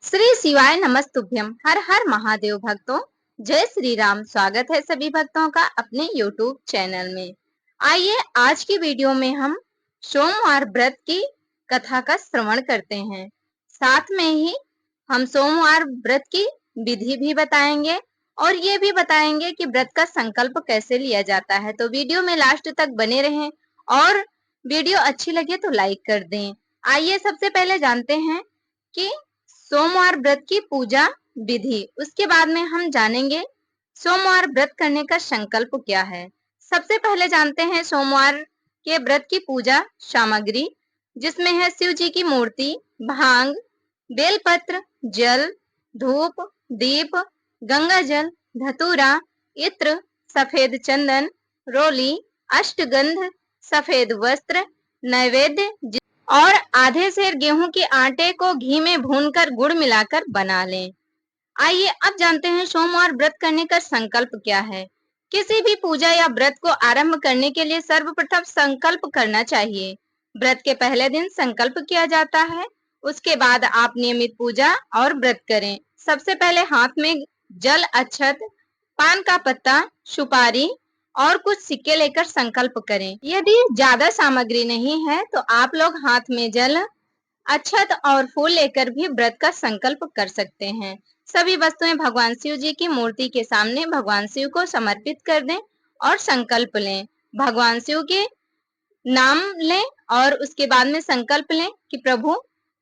श्री शिवाय नमस्तुभ्यम। हर हर महादेव भक्तों, जय श्री राम। स्वागत है सभी भक्तों का अपने YouTube चैनल में। आइए आज की वीडियो में हम सोमवार व्रत की कथा का श्रवण करते हैं। साथ में ही हम सोमवार व्रत की विधि भी बताएंगे और ये भी बताएंगे कि व्रत का संकल्प कैसे लिया जाता है। तो वीडियो में लास्ट तक बने रहें और वीडियो अच्छी लगे तो लाइक कर दें। आइए सबसे पहले जानते हैं कि सोमवार व्रत की पूजा विधि, उसके बाद में हम जानेंगे सोमवार व्रत करने का संकल्प क्या है। सबसे पहले जानते हैं सोमवार के व्रत की पूजा सामग्री, जिसमें है शिव जी की मूर्ति, भांग, बेलपत्र, जल, धूप, दीप, गंगा जल, धतूरा, इत्र, सफेद चंदन, रोली, अष्टगंध, सफेद वस्त्र, नैवेद्य और आधे सेर गेहूं के आटे को घी में भूनकर गुड़ मिलाकर बना लें। आइए अब जानते हैं सोमवार व्रत करने का संकल्प क्या है। किसी भी पूजा या व्रत को आरंभ करने के लिए सर्वप्रथम संकल्प करना चाहिए। व्रत के पहले दिन संकल्प किया जाता है, उसके बाद आप नियमित पूजा और व्रत करें। सबसे पहले हाथ में जल, अक्षत, पान का पत्ता, सुपारी और कुछ सिक्के लेकर संकल्प करें। यदि ज्यादा सामग्री नहीं है तो आप लोग हाथ में जल, अक्षत और फूल लेकर भी व्रत का संकल्प कर सकते हैं। सभी वस्तुएं भगवान शिव जी की मूर्ति के सामने भगवान शिव को समर्पित कर दें और संकल्प लें। भगवान शिव के नाम लें और उसके बाद में संकल्प लें कि प्रभु,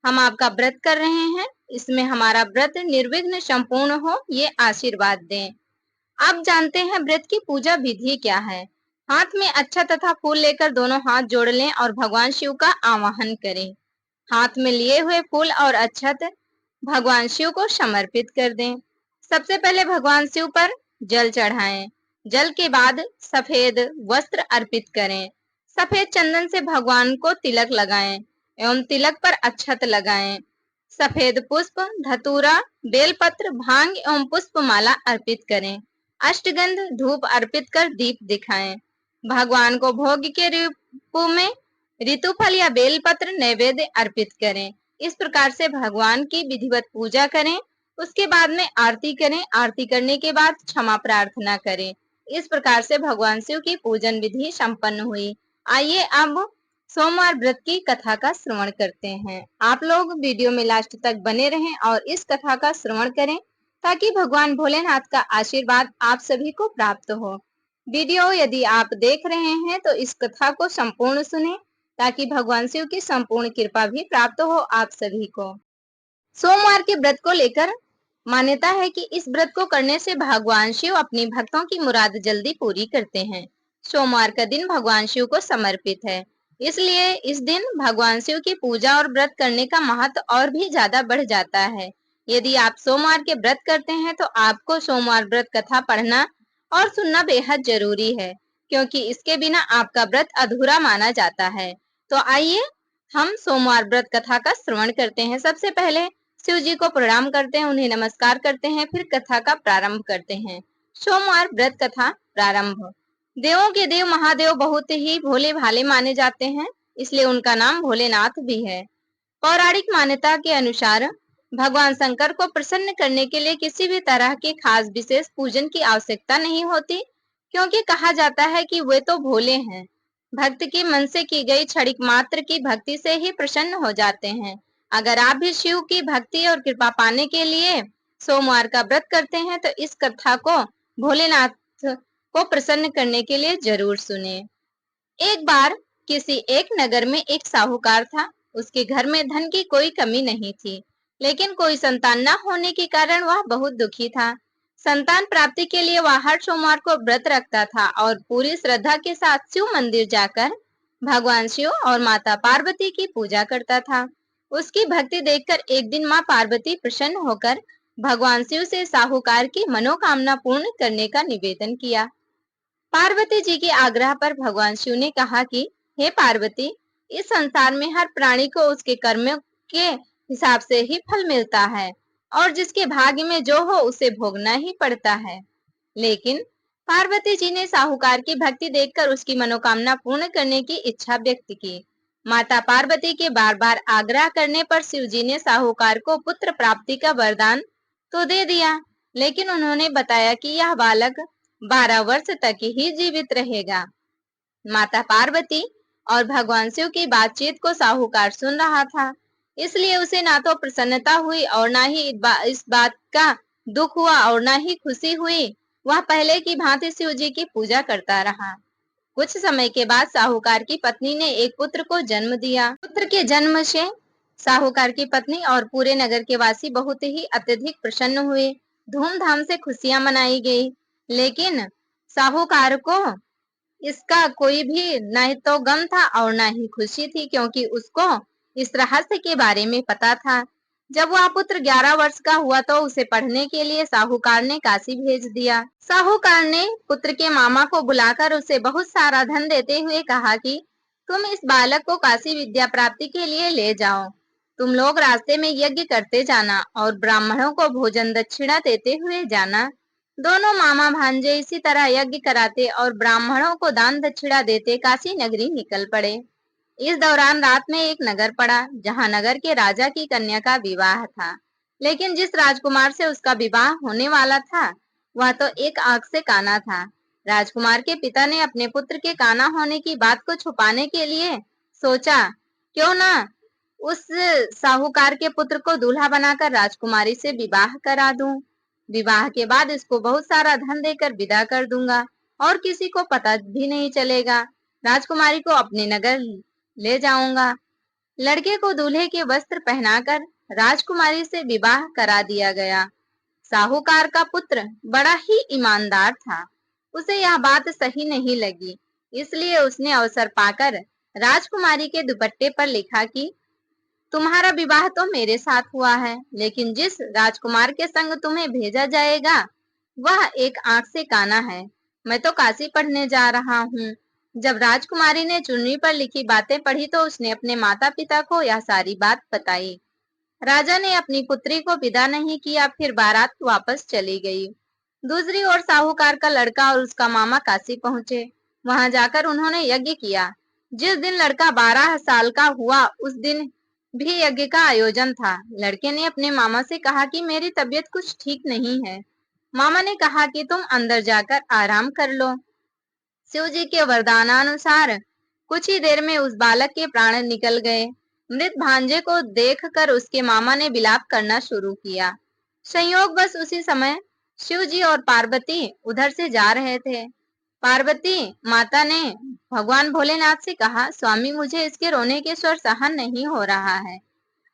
हम आपका व्रत कर रहे हैं, इसमें हमारा व्रत निर्विघ्न संपूर्ण हो, ये आशीर्वाद दें। अब जानते हैं व्रत की पूजा विधि क्या है। हाथ में अक्षत तथा फूल लेकर दोनों हाथ जोड़ लें और भगवान शिव का आवाहन करें। हाथ में लिए हुए फूल और अक्षत भगवान शिव को समर्पित कर दें। सबसे पहले भगवान शिव पर जल चढ़ाएं। जल के बाद सफेद वस्त्र अर्पित करें। सफेद चंदन से भगवान को तिलक लगाएं एवं तिलक पर अक्षत लगाएं। सफेद पुष्प, धतूरा, बेलपत्र, भांग एवं पुष्प माला अर्पित करें। अष्टगंध धूप अर्पित कर दीप दिखाएं। भगवान को भोग के रूप में ऋतुफल या बेलपत्र नैवेद्य अर्पित करें। इस प्रकार से भगवान की विधिवत पूजा करें। उसके बाद में आरती करें। आरती करने के बाद क्षमा प्रार्थना करें। इस प्रकार से भगवान शिव की पूजन विधि संपन्न हुई। आइए अब सोमवार व्रत की कथा का श्रवण करते हैं। आप लोग वीडियो में लास्ट तक बने रहें और इस कथा का श्रवण करें ताकि भगवान भोलेनाथ का आशीर्वाद आप सभी को प्राप्त हो। वीडियो यदि आप देख रहे हैं तो इस कथा को संपूर्ण सुने ताकि भगवान शिव की संपूर्ण कृपा भी प्राप्त हो आप सभी को। सोमवार के व्रत को लेकर मान्यता है कि इस व्रत को करने से भगवान शिव अपनी भक्तों की मुराद जल्दी पूरी करते हैं। सोमवार का दिन भगवान शिव को समर्पित है, इसलिए इस दिन भगवान शिव की पूजा और व्रत करने का महत्व और भी ज्यादा बढ़ जाता है। यदि आप सोमवार के व्रत करते हैं तो आपको सोमवार व्रत कथा पढ़ना और सुनना बेहद जरूरी है, क्योंकि इसके बिना आपका व्रत अधूरा माना जाता है। तो आइए हम सोमवार व्रत कथा का श्रवण करते हैं। सबसे पहले शिव जी को प्रणाम करते हैं, उन्हें नमस्कार करते हैं, फिर कथा का प्रारंभ करते हैं। सोमवार व्रत कथा प्रारंभ। देवों के देव महादेव बहुत ही भोले भाले माने जाते हैं, इसलिए उनका नाम भोलेनाथ भी है। पौराणिक मान्यता के अनुसार भगवान शंकर को प्रसन्न करने के लिए किसी भी तरह के खास विशेष पूजन की आवश्यकता नहीं होती, क्योंकि कहा जाता है कि वे तो भोले हैं। भक्त के मन से की गई क्षणिक मात्र की भक्ति से ही प्रसन्न हो जाते हैं। अगर आप भी शिव की भक्ति और कृपा पाने के लिए सोमवार का व्रत करते हैं तो इस कथा को भोलेनाथ को प्रसन्न करने के लिए जरूर सुने। एक बार किसी एक नगर में एक साहूकार था। उसके घर में धन की कोई कमी नहीं थी, लेकिन कोई संतान न होने के कारण वह बहुत दुखी था। संतान प्राप्ति के लिए वह हर सोमवार को व्रत रखता था और पूरी श्रद्धा के साथ शिव मंदिर जाकर भगवान शिव और माता पार्वती की पूजा करता था। उसकी भक्ति देखकर एक दिन माँ पार्वती प्रसन्न होकर भगवान शिव से साहूकार की मनोकामना पूर्ण करने का निवेदन किया। पार्वती जी के आग्रह पर भगवान शिव ने कहा कि हे पार्वती, इस संसार में हर प्राणी को उसके कर्मों के हिसाब से ही फल मिलता है और जिसके भाग्य में जो हो उसे भोगना ही पड़ता है। लेकिन पार्वती जी ने साहूकार की भक्ति देखकर उसकी मनोकामना पूर्ण करने की इच्छा व्यक्त की। माता पार्वती के बार बार आग्रह करने पर शिवजी ने साहूकार को पुत्र प्राप्ति का वरदान तो दे दिया, लेकिन उन्होंने बताया कि यह बालक 12 वर्ष तक ही जीवित रहेगा। माता पार्वती और भगवान शिव की बातचीत को साहूकार सुन रहा था, इसलिए उसे ना तो प्रसन्नता हुई और ना ही इस बात का दुख हुआ और ना ही खुशी हुई। वह पहले की भांति शिव जी की पूजा करता रहा। कुछ समय के बाद साहूकार की पत्नी ने एक पुत्र को जन्म दिया। पुत्र के जन्म से साहूकार की पत्नी और पूरे नगर के वासी बहुत ही अत्यधिक प्रसन्न हुए। धूमधाम से खुशियां मनाई गई, लेकिन साहूकार को इसका कोई भी न तो गम था और न ही खुशी थी, क्योंकि उसको इस रहस्य के बारे में पता था। जब वह पुत्र 11 वर्ष का हुआ तो उसे पढ़ने के लिए साहूकार ने काशी भेज दिया। साहूकार ने पुत्र के मामा को बुलाकर उसे बहुत सारा धन देते हुए कहा कि तुम इस बालक को काशी विद्या प्राप्ति के लिए ले जाओ। तुम लोग रास्ते में यज्ञ करते जाना और ब्राह्मणों को भोजन दक्षिणा देते हुए जाना। दोनों मामा भांजे इसी तरह यज्ञ कराते और ब्राह्मणों को दान दक्षिणा देते काशी नगरी निकल पड़े। इस दौरान रात में एक नगर पड़ा, जहां नगर के राजा की कन्या का विवाह था। लेकिन जिस राजकुमार से उसका विवाह होने वाला था, वह तो एक आंख से काना था। राजकुमार के पिता ने अपने पुत्र के काना होने की बात को छुपाने के लिए सोचा, क्यों ना उस साहूकार के पुत्र को दूल्हा बनाकर राजकुमारी से विवाह करा दूं। विवाह के बाद इसको बहुत सारा धन देकर विदा कर दूंगा और किसी को पता भी नहीं चलेगा। राजकुमारी को अपने नगर ले जाऊंगा। लड़के को दूल्हे के वस्त्र पहनाकर राजकुमारी से विवाह करा दिया गया। साहूकार का पुत्र बड़ा ही ईमानदार था। उसे यह बात सही नहीं लगी, इसलिए उसने अवसर पाकर राजकुमारी के दुपट्टे पर लिखा कि तुम्हारा विवाह तो मेरे साथ हुआ है, लेकिन जिस राजकुमार के संग तुम्हें भेजा जाएगा वह एक आंख से काना है। मैं तो काशी पढ़ने जा रहा हूँ। जब राजकुमारी ने चुन्नी पर लिखी बातें पढ़ी तो उसने अपने माता पिता को यह सारी बात बताई। राजा ने अपनी पुत्री को विदा नहीं किया, फिर बारात वापस चली गई। दूसरी ओर साहूकार का लड़का और उसका मामा काशी पहुंचे। वहां जाकर उन्होंने यज्ञ किया। जिस दिन लड़का 12 साल का हुआ उस दिन भी यज्ञ का आयोजन था। लड़के ने अपने मामा से कहा कि मेरी तबीयत कुछ ठीक नहीं है। मामा ने कहा कि तुम अंदर जाकर आराम कर लो। शिव जी के वरदानानुसार कुछ ही देर में उस बालक के प्राण निकल गए। मृत भांजे को देखकर उसके मामा ने विलाप करना शुरू किया। संयोग बस उसी समय शिव जी और पार्वती उधर से जा रहे थे। पार्वती माता ने भगवान भोलेनाथ से कहा, स्वामी मुझे इसके रोने के स्वर सहन नहीं हो रहा है,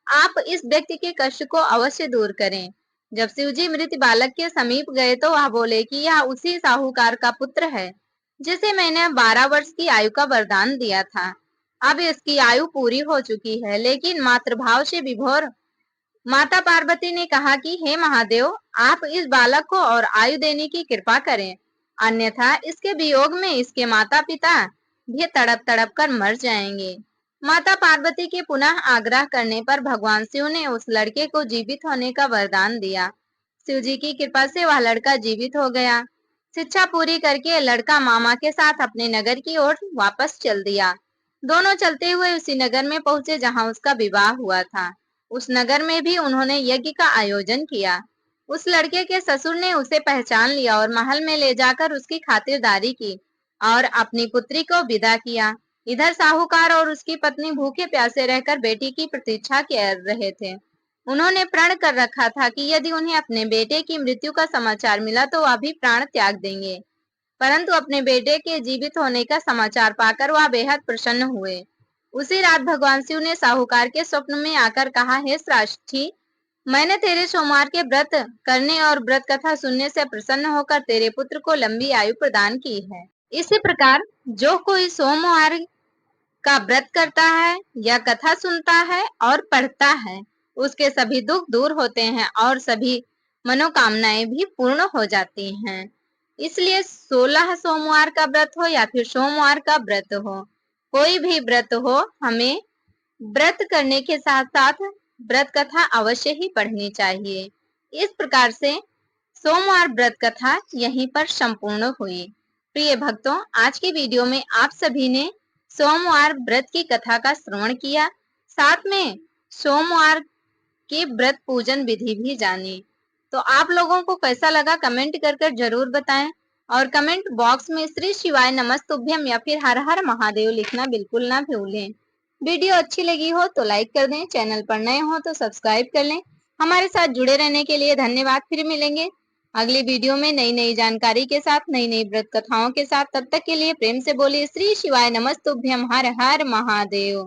आप इस व्यक्ति के कष्ट को अवश्य दूर करें। जब शिवजी मृत बालक के समीप गए तो वह बोले कि यह उसी साहूकार का पुत्र है जिसे मैंने 12 वर्ष की आयु का वरदान दिया था। अब इसकी आयु पूरी हो चुकी है, लेकिन मातृभाव से विभोर माता पार्वती ने कहा कि हे महादेव, आप इस बालक को और आयु देने की कृपा करें, अन्यथा इसके वियोग में इसके माता पिता भी तड़प तड़प कर मर जाएंगे। माता पार्वती के पुनः आग्रह करने पर भगवान शिव ने उस लड़के को जीवित होने का वरदान दिया। शिव जी की कृपा से वह लड़का जीवित हो गया। शिक्षा पूरी करके लड़का मामा के साथ अपने नगर की ओर वापस चल दिया। दोनों चलते हुए उसी नगर में पहुंचे जहां उसका विवाह हुआ था। उस नगर में भी उन्होंने यज्ञ का आयोजन किया। उस लड़के के ससुर ने उसे पहचान लिया और महल में ले जाकर उसकी खातिरदारी की और अपनी पुत्री को विदा किया। इधर साहूकार और उसकी पत्नी भूखे प्यासे रहकर बेटी की प्रतीक्षा कर रहे थे। उन्होंने प्रण कर रखा था कि यदि उन्हें अपने बेटे की मृत्यु का समाचार मिला तो वह भी प्राण त्याग देंगे, परंतु अपने बेटे के जीवित होने का समाचार पाकर वह बेहद प्रसन्न हुए। उसी रात भगवान शिव ने साहूकार के स्वप्न में आकर कहा, हे श्रेष्ठी, मैंने तेरे सोमवार के व्रत करने और व्रत कथा सुनने से प्रसन्न होकर तेरे पुत्र को लंबी आयु प्रदान की है। इसी प्रकार जो कोई सोमवार का व्रत करता है या कथा सुनता है और पढ़ता है, उसके सभी दुख दूर होते हैं और सभी मनोकामनाएं भी पूर्ण हो जाती हैं। इसलिए 16 सोमवार का व्रत हो या फिर सोमवार का व्रत हो, कोई भी व्रत हो, हमें व्रत करने के साथ साथ व्रत कथा अवश्य ही पढ़नी चाहिए। इस प्रकार से सोमवार व्रत कथा यहीं पर संपूर्ण हुई। प्रिय भक्तों, आज की वीडियो में आप सभी ने सोमवार व्रत की कथा का श्रवण किया, साथ में सोमवार के व्रत पूजन विधि भी जानी। तो आप लोगों को कैसा लगा कमेंट कर जरूर बताएं और कमेंट बॉक्स में श्री शिवाय नमस्तुभ्यम या फिर हर हर महादेव लिखना बिल्कुल ना भूलें। वीडियो अच्छी लगी हो तो लाइक कर दें, चैनल पर नए हो तो सब्सक्राइब कर लें। हमारे साथ जुड़े रहने के लिए धन्यवाद। फिर मिलेंगे अगली वीडियो में नई नई जानकारी के साथ, नई नई व्रत कथाओं के साथ। तब तक के लिए प्रेम से बोलिए श्री शिवाय नमस्तुभ्यम हर हर महादेव।